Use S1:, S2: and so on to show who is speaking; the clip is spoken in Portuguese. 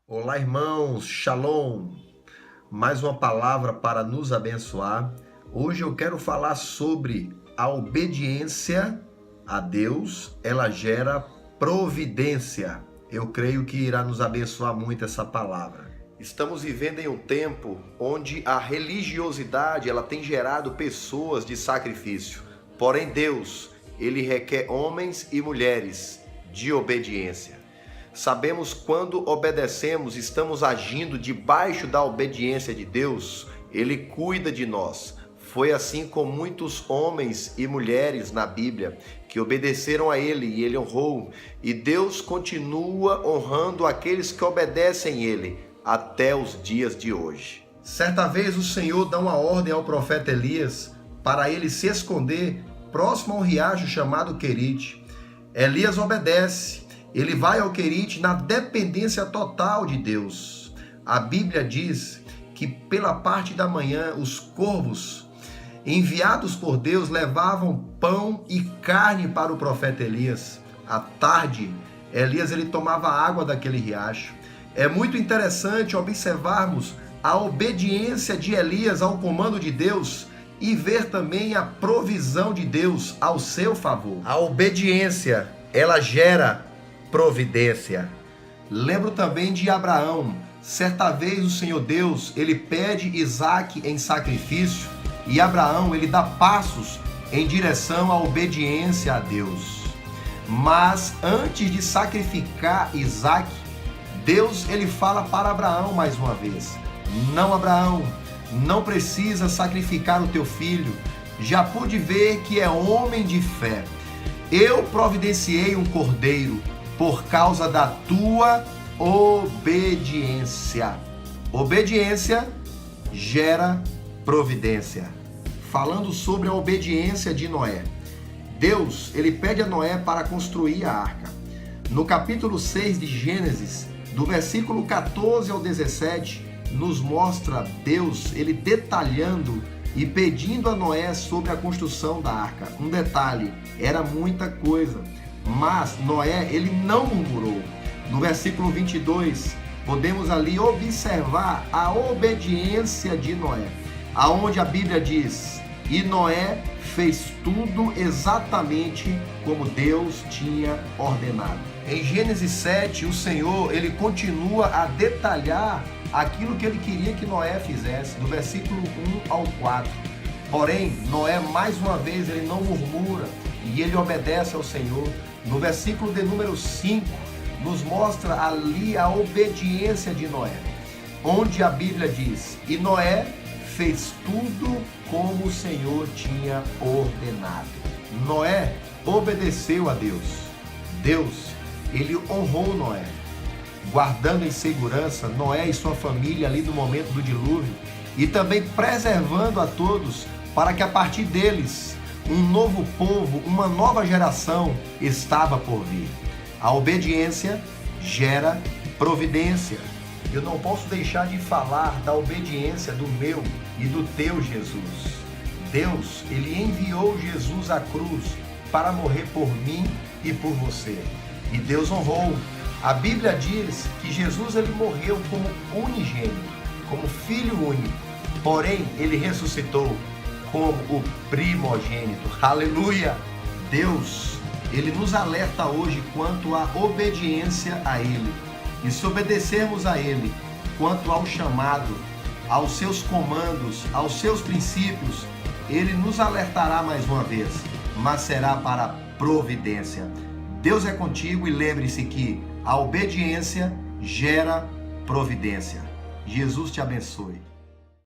S1: Olá, irmãos, Shalom. Mais uma palavra para nos abençoar. Hoje eu quero falar sobre a obediência a Deus, ela gera providência. Eu creio que irá nos abençoar muito essa palavra. Estamos vivendo em um tempo onde a religiosidade ela tem gerado pessoas de sacrifício. Porém, Deus, ele requer homens e mulheres de obediência. Sabemos quando obedecemos, estamos agindo debaixo da obediência de Deus, Ele cuida de nós. Foi assim com muitos homens e mulheres na Bíblia que obedeceram a Ele e Ele honrou. E Deus continua honrando aqueles que obedecem a Ele até os dias de hoje. Certa vez o Senhor dá uma ordem ao profeta Elias para ele se esconder próximo a um riacho chamado Querite. Elias obedece. Ele vai ao Querite na dependência total de Deus. A Bíblia diz que pela parte da manhã os corvos enviados por Deus levavam pão e carne para o profeta Elias. À tarde, Elias ele tomava água daquele riacho. É muito interessante observarmos a obediência de Elias ao comando de Deus e ver também a provisão de Deus ao seu favor. A obediência, ela gera providência. Lembro também de Abraão. Certa vez o Senhor Deus, ele pede Isaque em sacrifício e Abraão, ele dá passos em direção à obediência a Deus. Mas antes de sacrificar Isaque, Deus, ele fala para Abraão mais uma vez: não, Abraão, não precisa sacrificar o teu filho. Já pude ver que é homem de fé. Eu providenciei um cordeiro por causa da tua obediência. Obediência gera providência. Falando sobre a obediência de Noé. Deus, ele pede a Noé para construir a arca. No capítulo 6 de Gênesis, do versículo 14 ao 17, nos mostra Deus, ele detalhando e pedindo a Noé sobre a construção da arca. Um detalhe, era muita coisa. Mas Noé, ele não murmurou. No versículo 22, podemos ali observar a obediência de Noé, aonde a Bíblia diz: e Noé fez tudo exatamente como Deus tinha ordenado. Em Gênesis 7, o Senhor, ele continua a detalhar aquilo que ele queria que Noé fizesse, do versículo 1 ao 4. Porém, Noé, mais uma vez, ele não murmura e ele obedece ao Senhor. No versículo de número 5, nos mostra ali a obediência de Noé, onde a Bíblia diz: e Noé fez tudo como o Senhor tinha ordenado. Noé obedeceu a Deus. Deus, ele honrou Noé, guardando em segurança Noé e sua família ali no momento do dilúvio, e também preservando a todos para que a partir deles um novo povo, uma nova geração estava por vir. A obediência gera providência. Eu não posso deixar de falar da obediência do meu e do teu Jesus. Deus, ele enviou Jesus à cruz para morrer por mim e por você. E Deus honrou. A Bíblia diz que Jesus ele morreu como unigênito, como filho único. Porém, ele ressuscitou como o primogênito. Aleluia! Deus, ele nos alerta hoje quanto à obediência a ele. E se obedecermos a ele quanto ao chamado, aos seus comandos, aos seus princípios, ele nos alertará mais uma vez, mas será para providência. Deus é contigo e lembre-se que a obediência gera providência. Jesus te abençoe.